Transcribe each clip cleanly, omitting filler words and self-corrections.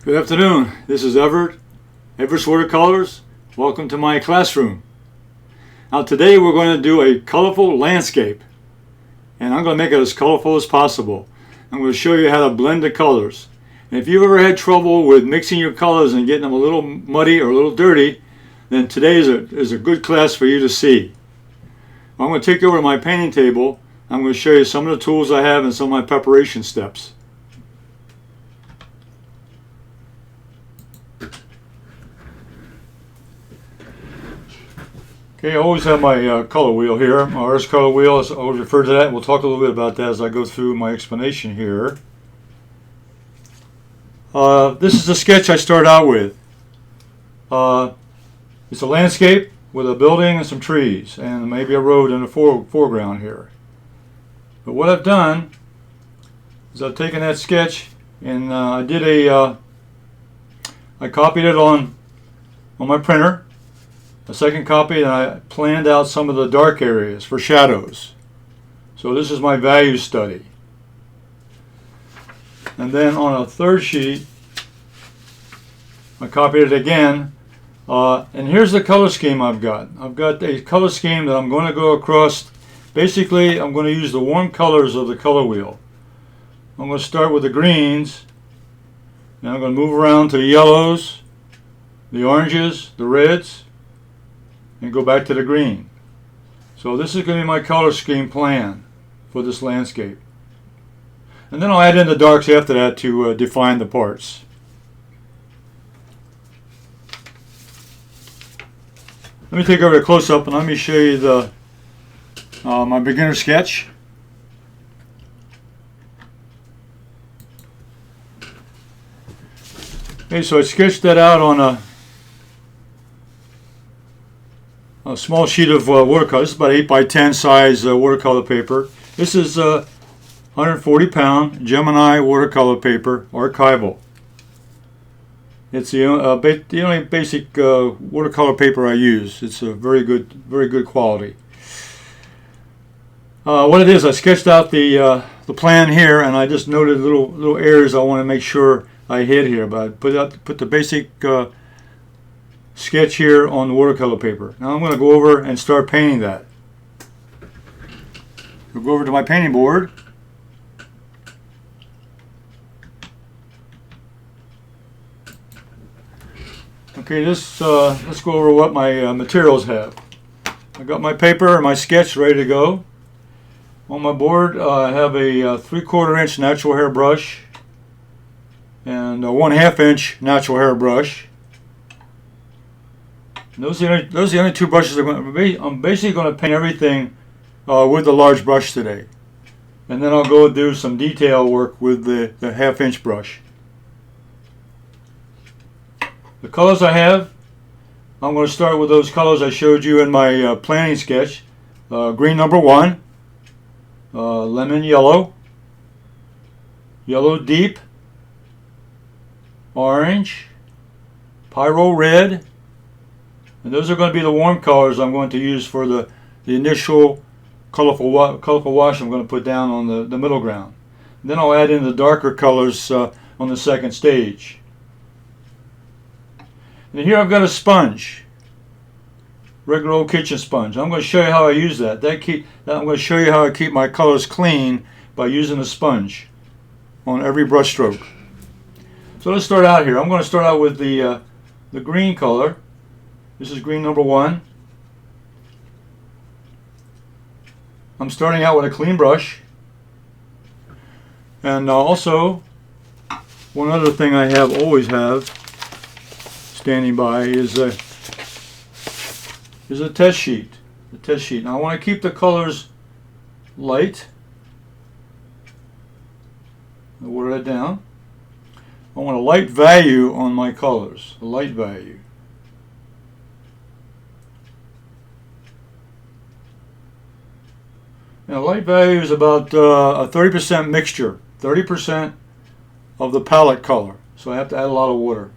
Good afternoon. This is Everetts Watercolors. Welcome to my classroom. Now today we're going to do a colorful landscape, and I'm going to make it as colorful as possible. I'm going to show you how to blend the colors. And if you've ever had trouble with mixing your colors and getting them a little muddy or a little dirty, then today is a good class for you to see. I'm going to take you over to my painting table. I'm going to show you some of the tools I have and some of my preparation steps. Okay, I always have my color wheel here, my artist color wheel. I always refer to that, and we'll talk a little bit about that as I go through my explanation here. This is the sketch I start out with. It's a landscape with a building and some trees, and maybe a road in the foreground here. But what I've done is I've taken that sketch and I copied it on my printer. A second copy, and I planned out some of the dark areas for shadows. So this is my value study. And then on a third sheet, I copied it again. And here's the color scheme I've got. I've got a color scheme that I'm going to go across. Basically, I'm going to use the warm colors of the color wheel. I'm going to start with the greens, and I'm going to move around to the yellows, the oranges, the reds, and go back to the green. So this is going to be my color scheme plan for this landscape. And then I'll add in the darks after that to define the parts. Let me take over a close-up and let me show you my beginner sketch. Okay, so I sketched that out on a small sheet of watercolor. This is about 8 by 10 size watercolor paper. This is 140 pound Gemini watercolor paper, archival. It's the only basic watercolor paper I use. It's a very good quality. What it is, I sketched out the plan here, and I just noted little areas I want to make sure I hit here. But I put the basic sketch here on the watercolor paper. Now I'm going to go over and start painting that. I'll go over to my painting board. Okay, let's go over what my materials have. I got my paper and my sketch ready to go. On my board I have a 3/4 inch natural hair brush and a 1/2 inch natural hair brush. Those are the only two brushes I'm basically going to paint everything with the large brush today. And then I'll go do some detail work with the 1/2 inch brush. The colors I have, I'm going to start with those colors I showed you in my planning sketch. Green number 1, lemon yellow, yellow deep, orange, pyro red. And those are going to be the warm colors I'm going to use for the initial colorful wash I'm going to put down on the middle ground. And then I'll add in the darker colors on the second stage. And here I've got a sponge, regular old kitchen sponge. I'm going to show you how I use that. I'm going to show you how I keep my colors clean by using a sponge on every brush stroke. So let's start out here. I'm going to start out with the green color. This is green number 1. I'm starting out with a clean brush. And also, one other thing I always have standing by is a test sheet. The test sheet. Now I want to keep the colors light. I'll water that down. I want a light value on my colors. A light value. Now light value is about a 30% mixture. 30% of the palette color. So I have to add a lot of water.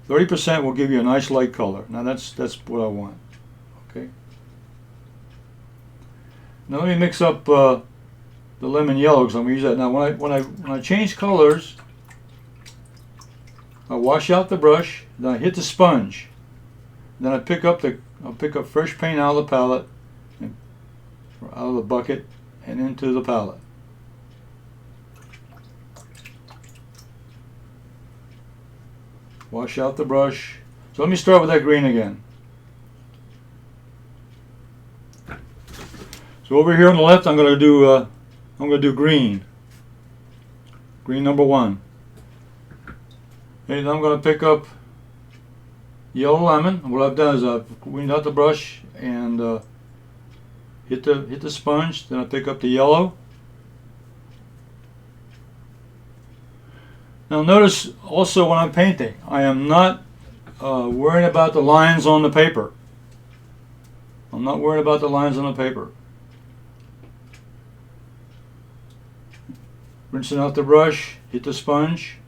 30% will give you a nice light color. Now that's what I want. Okay. Now let me mix up the lemon yellow because I'm going to use that. Now when I change colors, I wash out the brush, then I hit the sponge. Then I'll pick up fresh paint out of the palette, or out of the bucket, and into the palette. Wash out the brush. So let me start with that green again. So over here on the left, I'm going to do green. Green number 1. And I'm going to pick up yellow lemon. What I've done is I've cleaned out the brush and hit the sponge. Then I pick up the yellow. Now notice also when I'm painting, I am not worrying about the lines on the paper. I'm not worried about the lines on the paper. Rinsing out the brush, hit the sponge,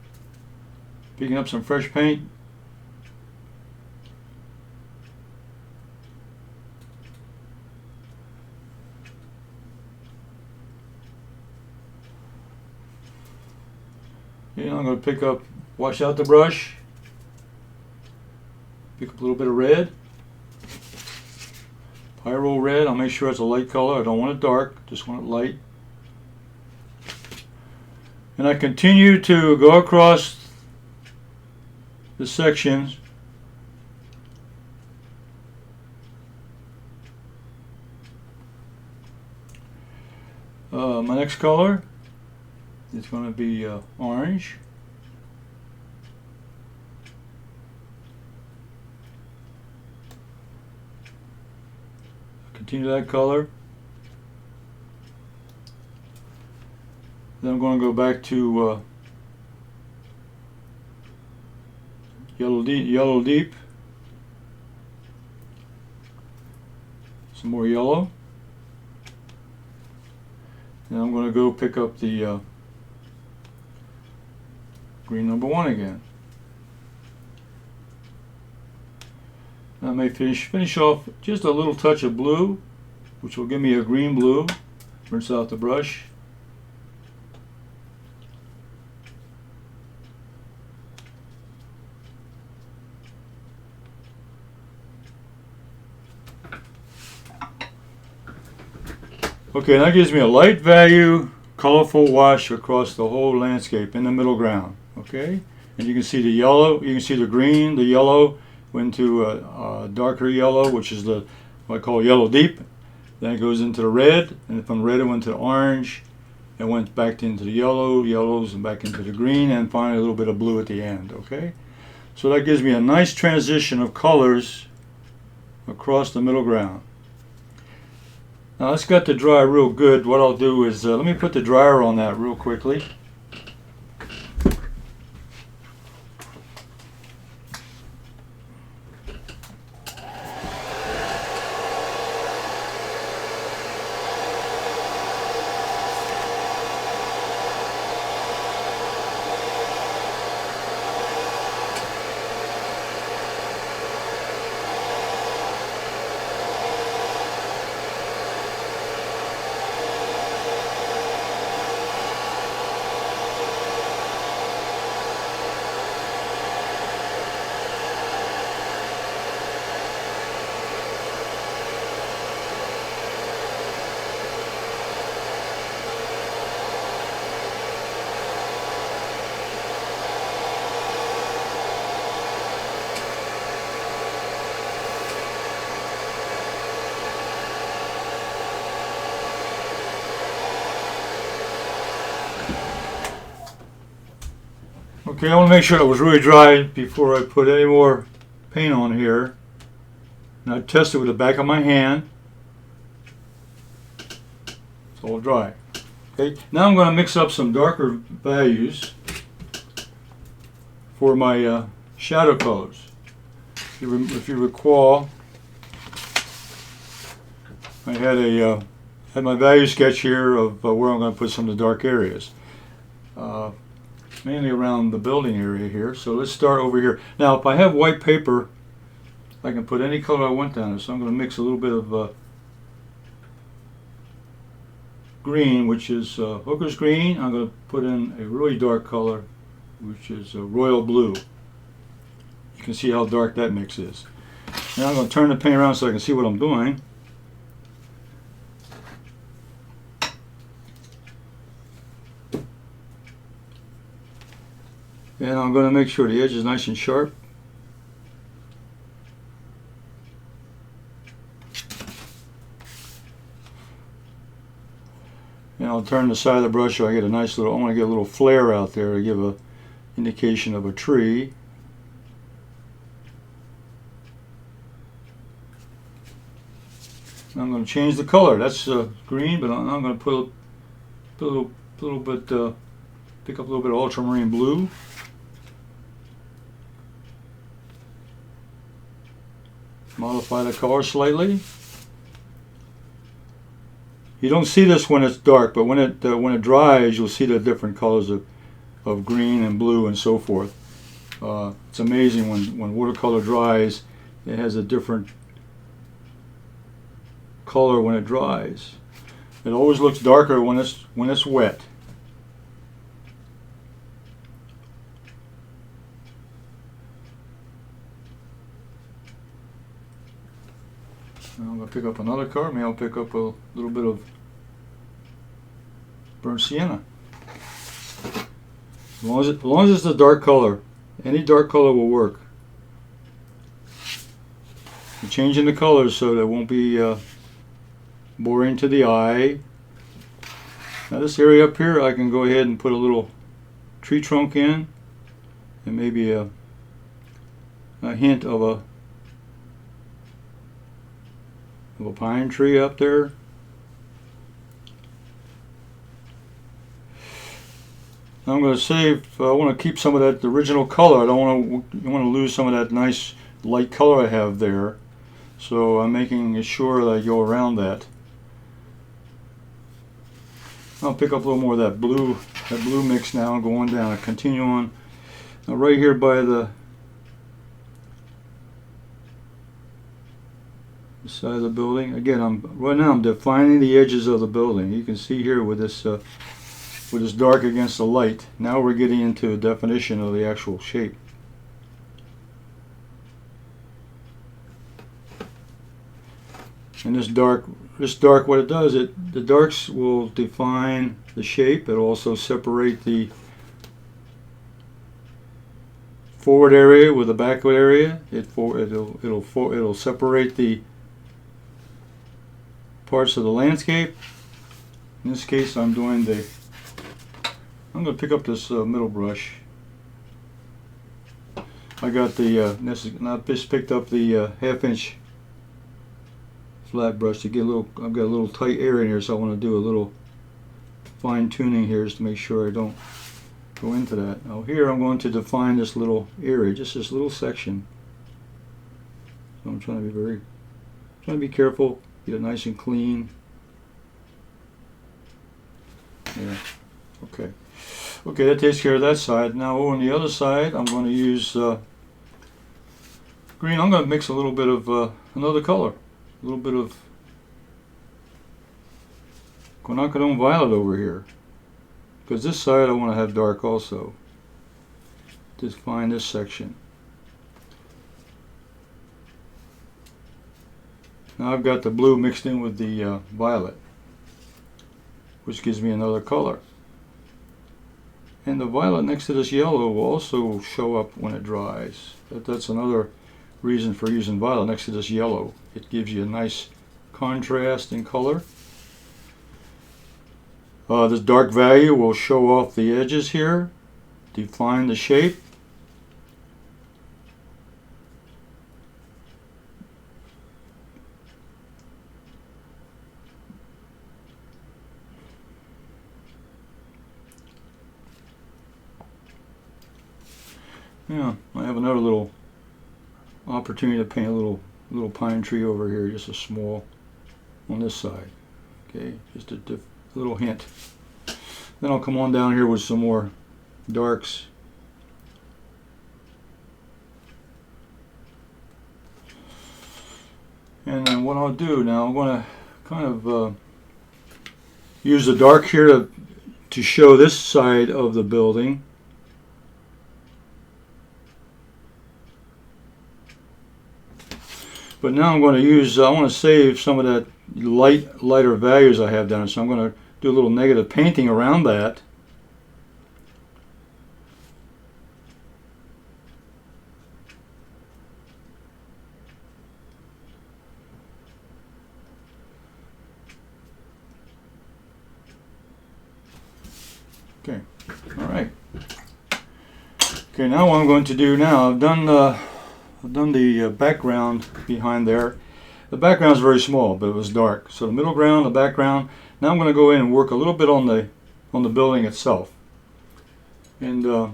picking up some fresh paint. And I'm going to wash out the brush, pick up a little bit of red, pyro red. I'll make sure it's a light color. I don't want it dark, just want it light. And I continue to go across the sections. My next color is going to be orange. Continue that color. Then I'm going to go back to yellow deep. Some more yellow. And I'm going to go pick up the green number 1 again. I may finish off just a little touch of blue, which will give me a green blue. Rinse out the brush. Okay, that gives me a light value, colorful wash across the whole landscape in the middle ground. Okay, and you can see the yellow, you can see the green, the yellow went to a darker yellow, which is what I call yellow deep. Then it goes into the red, and from red it went to the orange, and went back into the yellows, and back into the green, and finally a little bit of blue at the end. Okay, so that gives me a nice transition of colors across the middle ground. Now it's got to dry real good. What I'll do is, let me put the dryer on that real quickly. Okay, I want to make sure it was really dry before I put any more paint on here. And I test it with the back of my hand. It's all dry. Okay, now I'm going to mix up some darker values for my shadow colors. If you recall, I had my value sketch here of where I'm going to put some of the dark areas. Mainly around the building area here. So let's start over here. Now if I have white paper, I can put any color I want down there. So I'm going to mix a little bit of green, which is hooker's green. I'm going to put in a really dark color, which is royal blue. can see how dark that mix is. Now I'm going to turn the paint around so I can see what I'm doing. And I'm going to make sure the edge is nice and sharp. And I'll turn the side of the brush so I get a nice little, I want to get a little flare out there to give a indication of a tree. I'm going to change the color. That's green, but I'm going to put a little bit, pick up a little bit of ultramarine blue. Modify the color slightly. You don't see this when it's dark, but when it dries, you'll see the different colors of green and blue and so forth. It's amazing when watercolor dries, it has a different color when it dries. It always looks darker when it's wet. Now I'm going to pick up another color. Maybe I'll pick up a little bit of burnt sienna. As long as it's a dark color, any dark color will work. I'm changing the colors so that it won't be boring to the eye. Now this area up here, I can go ahead and put a little tree trunk in, and maybe a hint of a pine tree up there. I'm going to save, I want to keep some of that original color. I don't want to lose some of that nice light color I have there. So I'm making sure that I go around that. I'll pick up a little more of that blue mix now and go on down. I continue on. Now right here by the side of the building. Again, right now I'm defining the edges of the building. You can see here with this dark against the light. Now we're getting into a definition of the actual shape. And this dark, what it does, the darks will define the shape. It'll also separate the forward area with the backward area. It'll separate the parts of the landscape. In this case, I'm going to pick up this middle brush. I got just picked up the 1/2" flat brush to get a little. I've got a little tight area in here, so I want to do a little fine tuning here just to make sure I don't go into that. Now here I'm going to define this little area, just this little section. So I'm trying to be careful, get it nice and clean. Yeah. Okay. Okay, that takes care of that side. Now on the other side, I'm going to use green. I'm going to mix a little bit of another color. A little bit of quinacridone violet over here. Because this side I want to have dark also. Just find this section. Now I've got the blue mixed in with the violet, which gives me another color. And the violet next to this yellow will also show up when it dries. That's another reason for using violet next to this yellow. It gives you a nice contrast in color. This dark value will show off the edges here, define the shape. Yeah, I have another little opportunity to paint a little pine tree over here, just a small on this side. Okay, just a little hint. Then I'll come on down here with some more darks. And then what I'll do now, I'm going to kind of use the dark here to show this side of the building. But now I'm going to use, I want to save some of that lighter values I have down there. So I'm going to do a little negative painting around that. Okay, all right. Okay, now what I'm going to do now, I've done the background behind there. The background is very small, but it was dark. So the middle ground, the background. Now I'm going to go in and work a little bit on the building itself. And I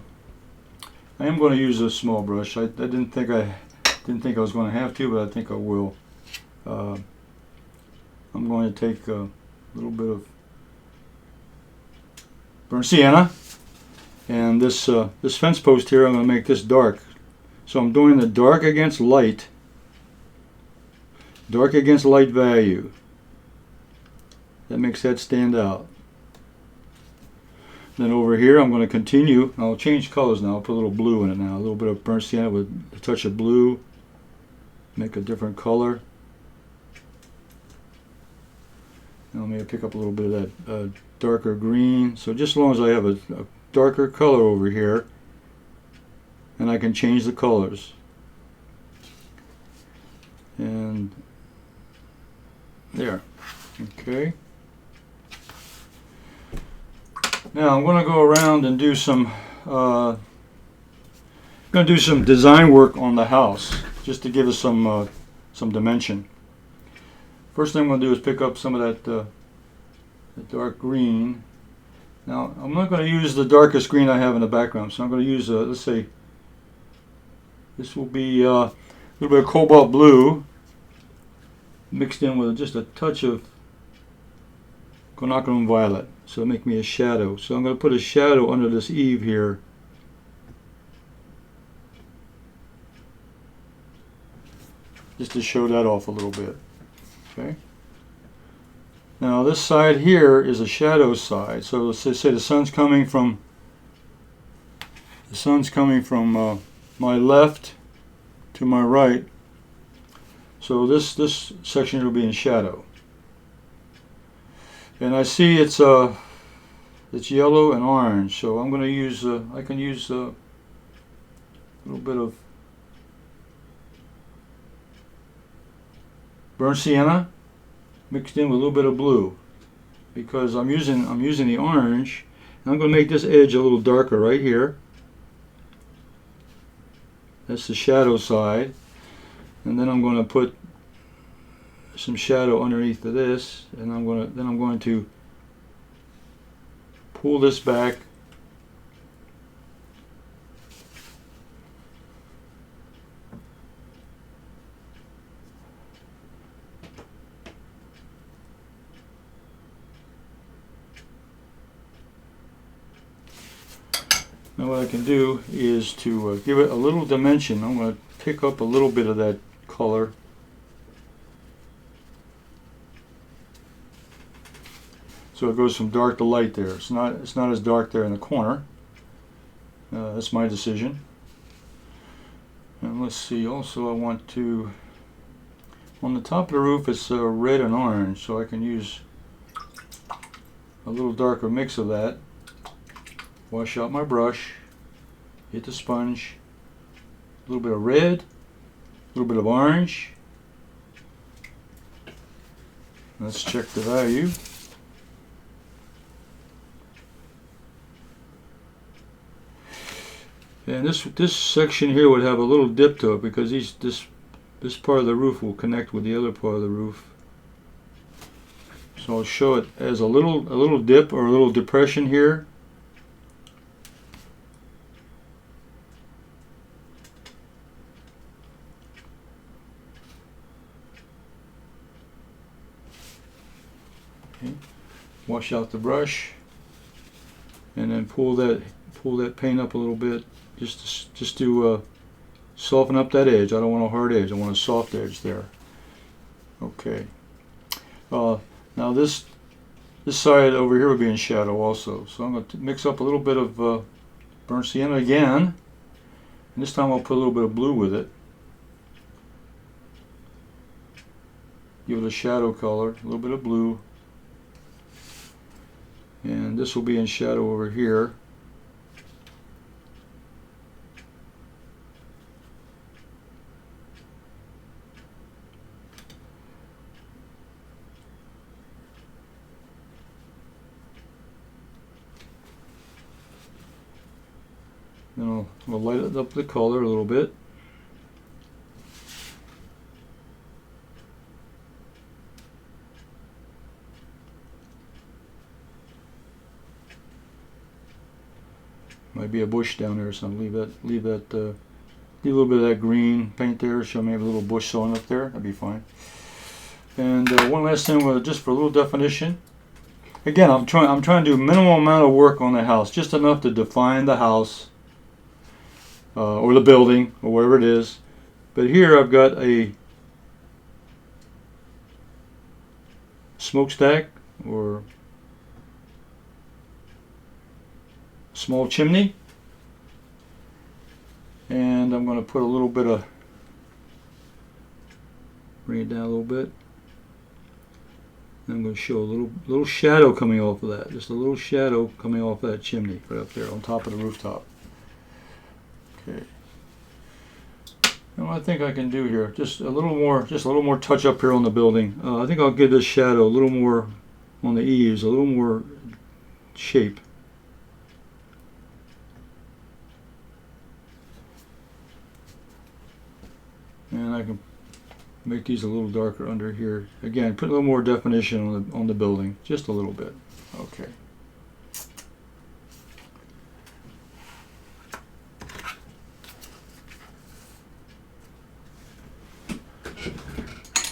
am going to use a small brush. I didn't think I was going to have to, but I think I will. I'm going to take a little bit of burnt sienna, and this fence post here, I'm going to make this dark. So I'm doing the dark against light value. That makes that stand out. Then over here I'm going to continue. I'll change colors now. I'll put a little blue in it now. A little bit of burnt sienna with a touch of blue. Make a different color. Now maybe pick up a little bit of that darker green. So just as long as I have a darker color over here, and I can change the colors. And there. Okay. Now I'm going to go around and do some design work on the house, just to give us some dimension. First thing I'm going to do is pick up some of that dark green. Now I'm not going to use the darkest green I have in the background, so I'm going to use let's say this will be a little bit of cobalt blue mixed in with just a touch of quinacridone violet, so it'll make me a shadow. So I'm going to put a shadow under this eave here. Just to show that off a little bit. Okay. Now this side here is a shadow side. So let's say the sun's coming from my left to my right. So this section will be in shadow. And I see it's yellow and orange. So I'm going to use I can use a little bit of burnt sienna mixed in with a little bit of blue, because I'm using the orange, and I'm going to make this edge a little darker right here. That's the shadow side, and then I'm going to put some shadow underneath of this, and I'm going to pull this back. Now what I can do is to give it a little dimension. I'm going to pick up a little bit of that color. So it goes from dark to light there. It's not as dark there in the corner. That's my decision. And let's see, also I want to, on the top of the roof it's red and orange, so I can use a little darker mix of that. Wash out my brush, hit the sponge, a little bit of red, a little bit of orange. Let's check the value. And this section here would have a little dip to it, because this part of the roof will connect with the other part of the roof. So I'll show it as a little dip or a little depression here. Okay. Wash out the brush, and then pull that paint up a little bit, just to soften up that edge. I don't want a hard edge. I want a soft edge there. Okay. Now this side over here would be in shadow also. So I'm going to mix up a little bit of burnt sienna again, and this time I'll put a little bit of blue with it. give it a shadow color, a little bit of blue. And this will be in shadow over here. Then I'll light up the color a little bit. Might be a bush down there, so leave a little bit of that green paint there. Show maybe a little bush showing up there. That'd be fine. And one last thing, just for a little definition. Again, I'm trying to do minimal amount of work on the house, just enough to define the house or the building or whatever it is. But here I've got a smokestack or small chimney, and I'm going to put a little bit of, bring it down a little bit. I'm going to show a little shadow coming off of that, just a little shadow coming off of that chimney right up there on top of the rooftop. Okay. And what I think I can do here, just a little more touch up here on the building. I think I'll give this shadow a little more on the eaves, a little more shape. And I can make these a little darker under here. Again, put a little more definition on the building, just a little bit. Okay.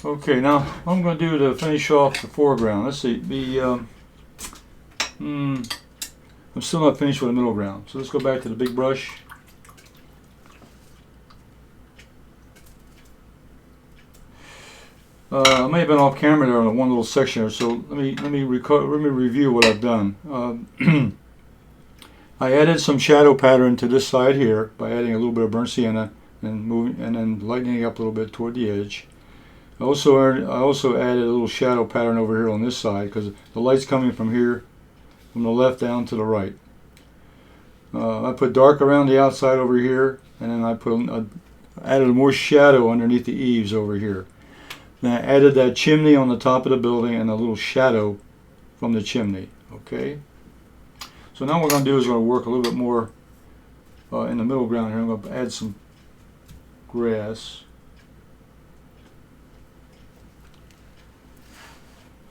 Okay, now what I'm going to do to finish off the foreground. Let's see. I'm still not finished with the middle ground. So let's go back to the big brush. I may have been off camera there on one little section, so let me review what I've done. I added some shadow pattern to this side here by adding a little bit of burnt sienna and then lightening it up a little bit toward the edge. I also added a little shadow pattern over here on this side because the light's coming from here, from the left down to the right. I put dark around the outside over here, and then I added more shadow underneath the eaves over here. Then I added that chimney on the top of the building and a little shadow from the chimney. Okay. So now what we're going to do is we're going to work a little bit more in the middle ground here. I'm going to add some grass.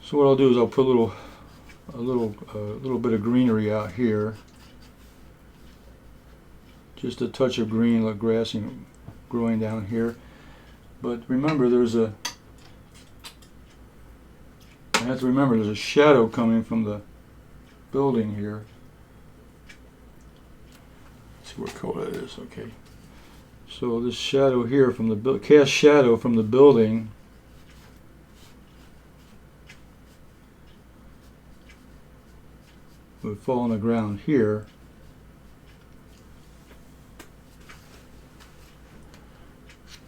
So what I'll do is I'll put a little bit of greenery out here. Just a touch of green, like grass growing down here. But remember, I have to remember there's a shadow coming from the building here. Let's see what color it is. Okay. So this shadow here from the cast shadow from the building would fall on the ground here.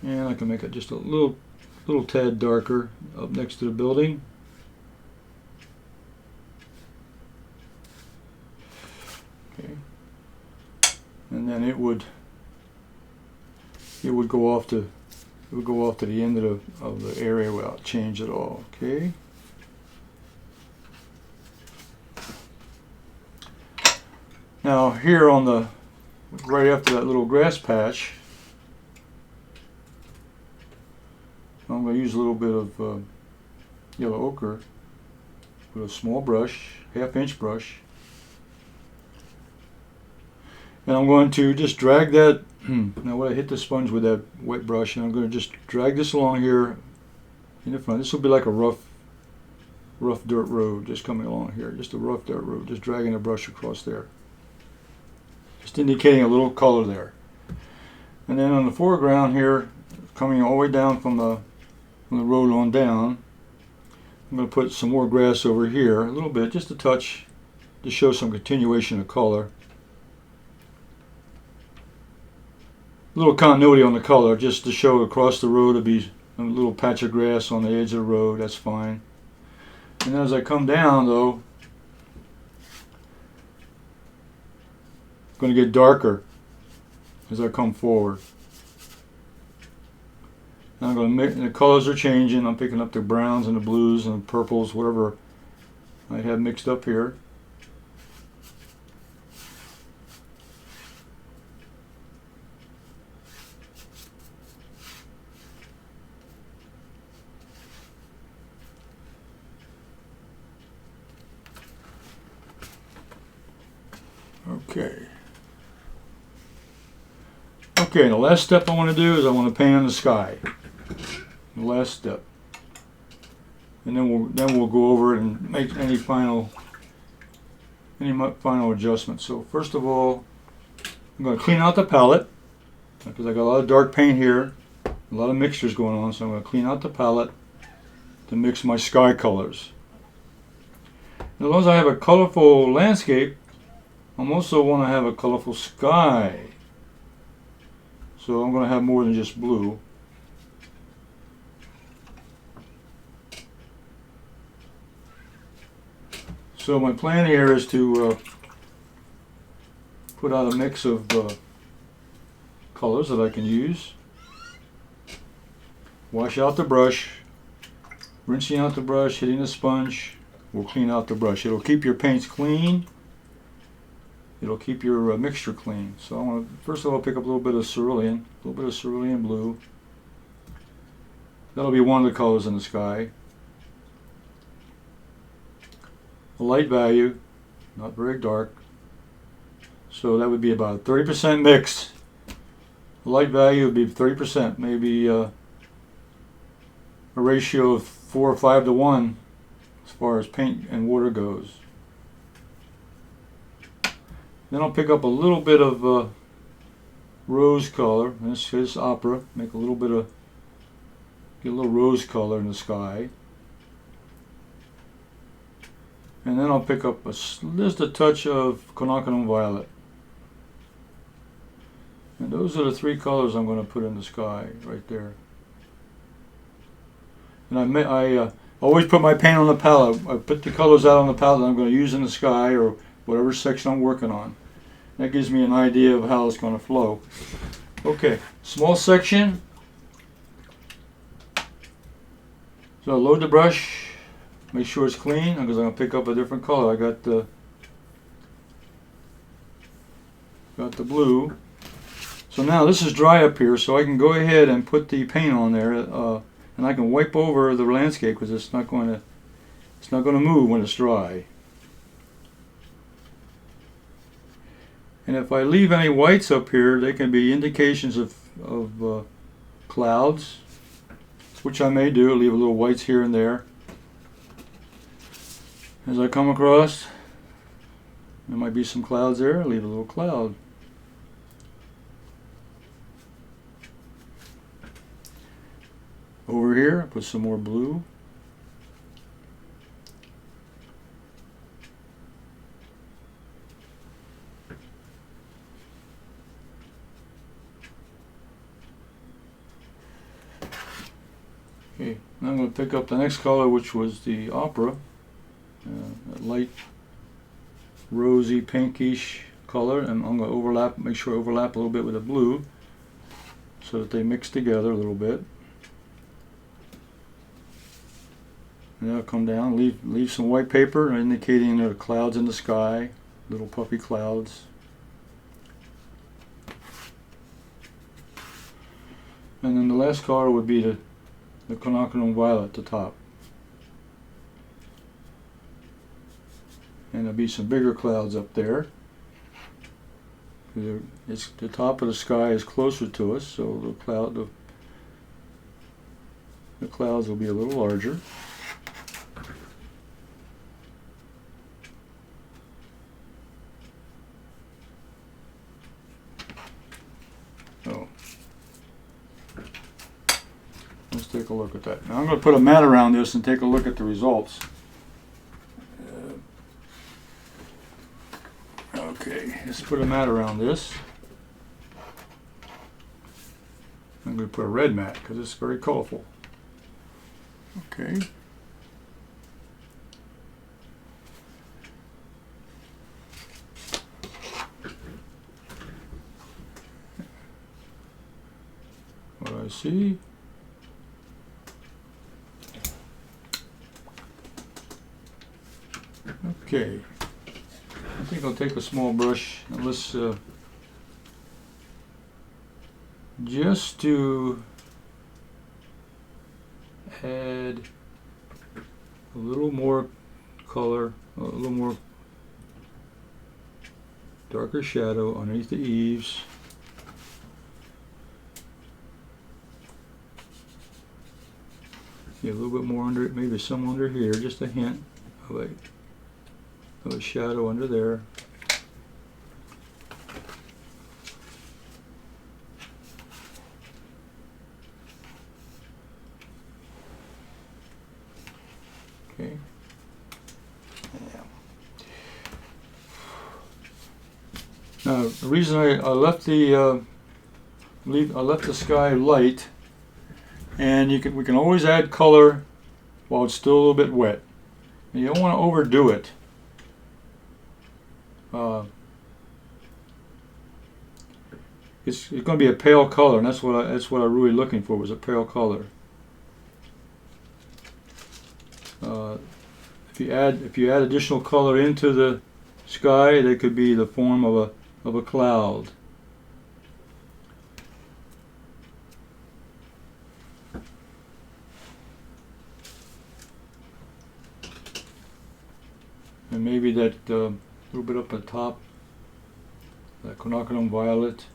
And I can make it just a little tad darker up next to the building. Okay. And then it would go off to the end of the area without change at all. Okay. Now here on the right after that little grass patch, I'm going to use a little bit of yellow ochre with a small brush, half-inch brush, and I'm going to just drag that. Now when I hit the sponge with that wet brush, and I'm going to just drag this along here in the front. This will be like a rough dirt road just coming along here, just a rough dirt road, just dragging the brush across there, just indicating a little color there. And then on the foreground here, coming all the way down from the road on down, I'm going to put some more grass over here, a little bit, just a touch, to show some continuation of color. A little continuity on the color, just to show across the road to be a little patch of grass on the edge of the road, that's fine. And as I come down though, it's going to get darker as I come forward. And I'm going to make, the colors are changing. I'm picking up the browns and the blues and the purples, whatever I have mixed up here. Okay. Okay, the last step I want to do is I want to paint on the sky. The last step. And then we'll go over it and make any final adjustments. So first of all, I'm going to clean out the palette because I got a lot of dark paint here, a lot of mixtures going on, so I'm going to clean out the palette to mix my sky colors. And as long as I have a colorful landscape, I also want to have a colorful sky. So I'm going to have more than just blue. So my plan here is to put out a mix of colors that I can use. Wash out the brush, rinsing out the brush, hitting the sponge will clean out the brush. It'll keep your paints clean. It'll keep your mixture clean. So I want to first of all pick up a little bit of cerulean, blue. That'll be one of the colors in the sky. A light value, not very dark. So that would be about 30% mixed. The light value would be 30%, maybe a ratio of 4 or 5 to 1 as far as paint and water goes. Then I'll pick up a little bit of rose color. This is opera. Make a little bit of, get a little rose color in the sky. And then I'll pick up just a touch of quinacridone violet. And those are the 3 colors I'm going to put in the sky right there. And I always put my paint on the palette. I put the colors out on the palette that I'm going to use in the sky or whatever section I'm working on. That gives me an idea of how it's going to flow. Okay, small section. So load the brush, make sure it's clean because I'm going to pick up a different color. I got the blue. So now this is dry up here, so I can go ahead and put the paint on there, and I can wipe over the landscape because it's not going to move when it's dry. And if I leave any whites up here, they can be indications of clouds, which I may do. Leave a little whites here and there. As I come across, there might be some clouds there. Leave a little cloud. Over here, put some more blue. Okay, now I'm going to pick up the next color, which was the opera, that light rosy pinkish color, and I'm going to overlap, make sure I overlap a little bit with the blue so that they mix together a little bit. And then I'll come down, leave some white paper indicating there are clouds in the sky, little puffy clouds. And then the last color would be the quinacridone violet at the top. And there'll be some bigger clouds up there. It's the top of the sky is closer to us, so the clouds will be a little larger. Oh. Let's take a look at that. Now I'm going to put a mat around this and take a look at the results. Okay, let's put a mat around this. I'm going to put a red mat because it's very colorful. Okay. What I see. Okay. I think I'll take a small brush and let's just to add a little more color, a little more darker shadow underneath the eaves. Yeah, a little bit more under, maybe some under here, just a hint of a shadow under there. Okay. Yeah. Now, the reason I left the sky light, and we can always add color while it's still a little bit wet. And you don't want to overdo it. It's going to be a pale color, and that's what I'm really looking for, was a pale color. If you add additional color into the sky, they could be the form of a cloud. And maybe that little bit up at the top, that quinacridone violet.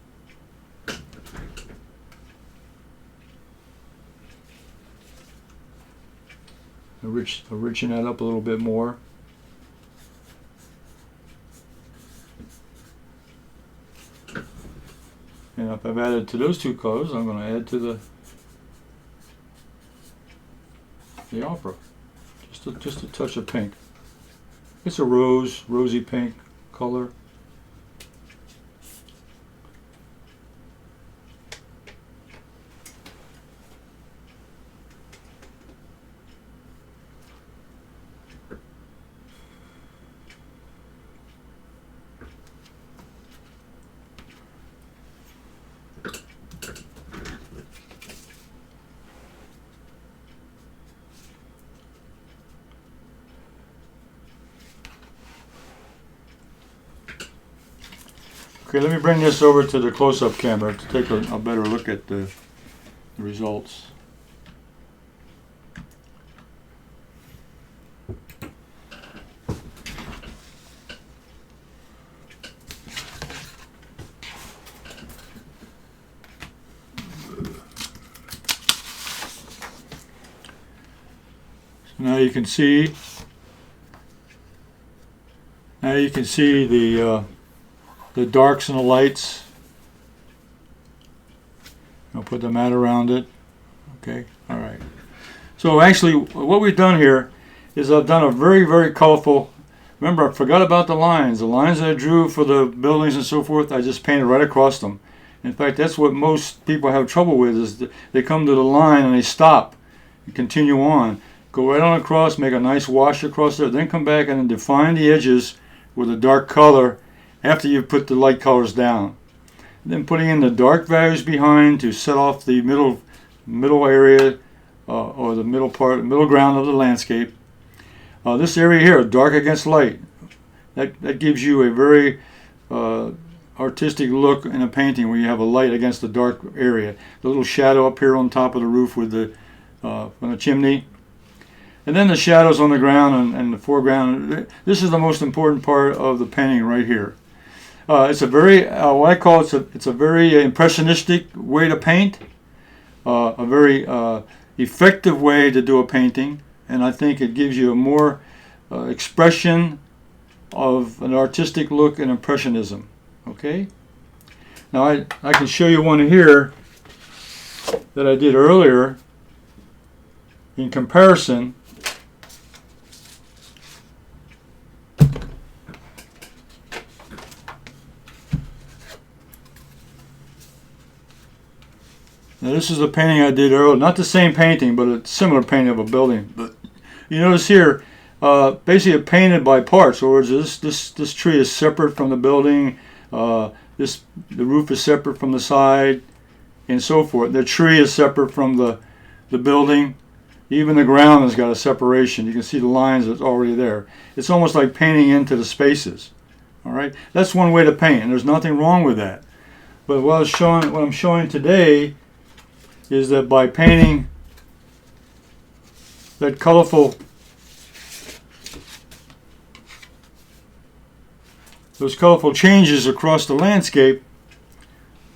Richen that up a little bit more. And if I've added to those two colors, I'm going to add to the opera. Just a touch of pink. It's a rosy pink color. Okay, let me bring this over to the close-up camera to take a better look at the results. So now you can see the darks and the lights. I'll put the mat around it. Okay, all right. So actually, what we've done here is I've done a very, very colorful. Remember, I forgot about the lines. The lines that I drew for the buildings and so forth, I just painted right across them. In fact, that's what most people have trouble with, is they come to the line and they stop and continue on. Go right on across, make a nice wash across there, then come back and then define the edges with a dark color after you've put the light colors down. Then putting in the dark values behind to set off the middle area or the middle ground of the landscape. This area here, dark against light, that gives you a very artistic look in a painting where you have a light against the dark area. The little shadow up here on top of the roof with on the chimney. And then the shadows on the ground and the foreground. This is the most important part of the painting right here. It's a very, what I call it's a very impressionistic way to paint, a very effective way to do a painting, and I think it gives you a more expression of an artistic look and impressionism. Okay. Now I can show you one here that I did earlier in comparison. Now this is a painting I did earlier, not the same painting, but a similar painting of a building. But you notice here, basically painted by parts. Or this tree is separate from the building. The roof is separate from the side, and so forth. The tree is separate from the building. Even the ground has got a separation. You can see the lines that's already there. It's almost like painting into the spaces. All right, that's one way to paint, and there's nothing wrong with that. But what I'm showing today is that by painting that colorful, those colorful changes across the landscape,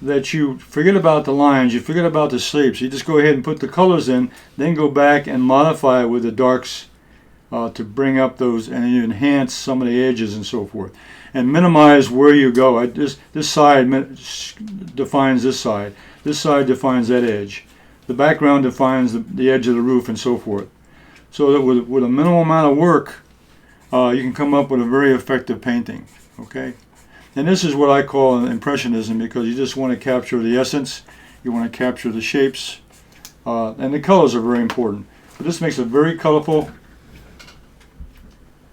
that you forget about the lines, you forget about the shapes. You just go ahead and put the colors in, then go back and modify it with the darks to bring up those, and you enhance some of the edges and so forth, and minimize where you go. This side defines this side defines that edge, the background defines the edge of the roof, and so forth. So that with a minimal amount of work, you can come up with a very effective painting. Okay. And this is what I call impressionism, because you just want to capture the essence, you want to capture the shapes, and the colors are very important. But this makes a very colorful.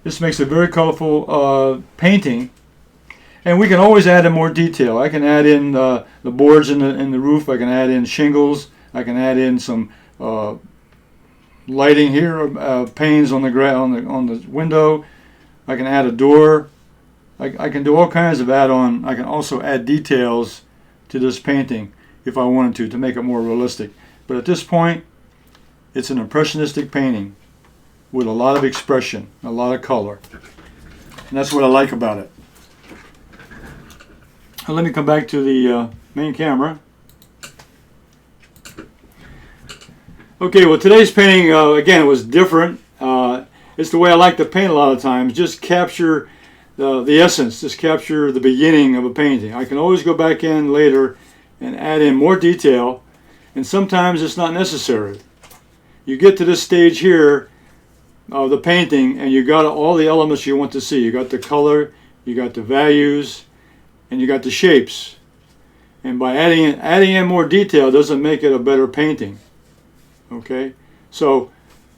This makes a very colorful painting, and we can always add in more detail. I can add in the boards in the roof. I can add in shingles. I can add in some lighting here, panes on the window. I can add a door. I can do all kinds of add-on. I can also add details to this painting if I wanted to make it more realistic. But at this point, it's an impressionistic painting with a lot of expression, a lot of color. And that's what I like about it. Now let me come back to the main camera. Okay, well today's painting, again, was different. It's the way I like to paint a lot of times. Just capture the essence, just capture the beginning of a painting. I can always go back in later and add in more detail, and sometimes it's not necessary. You get to this stage here of the painting, and you got all the elements you want to see. You got the color, you got the values, and you got the shapes. And by adding in more detail doesn't make it a better painting. Okay, so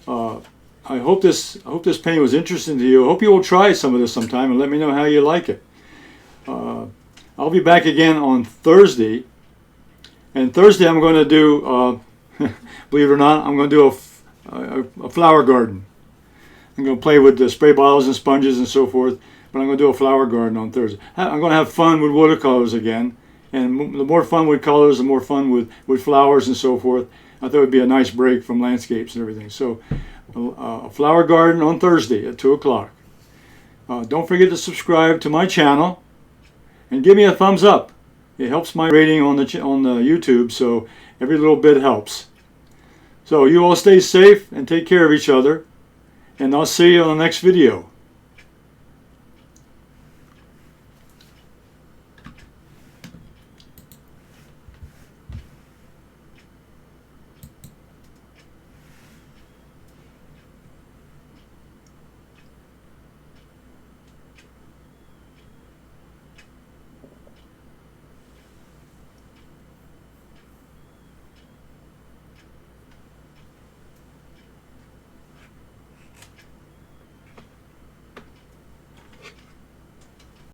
I hope this painting was interesting to you. I hope you will try some of this sometime and let me know how you like it. I'll be back again on Thursday, and Thursday I'm going to do, believe it or not, I'm going to do a flower garden. I'm going to play with the spray bottles and sponges and so forth, but I'm going to do a flower garden on Thursday. I'm going to have fun with watercolors again, and the more fun with colors, the more fun with flowers and so forth. I thought it would be a nice break from landscapes and everything. So a flower garden on Thursday at 2 o'clock. Don't forget to subscribe to my channel and give me a thumbs up. It helps my rating on the YouTube, so every little bit helps. So you all stay safe and take care of each other, and I'll see you on the next video.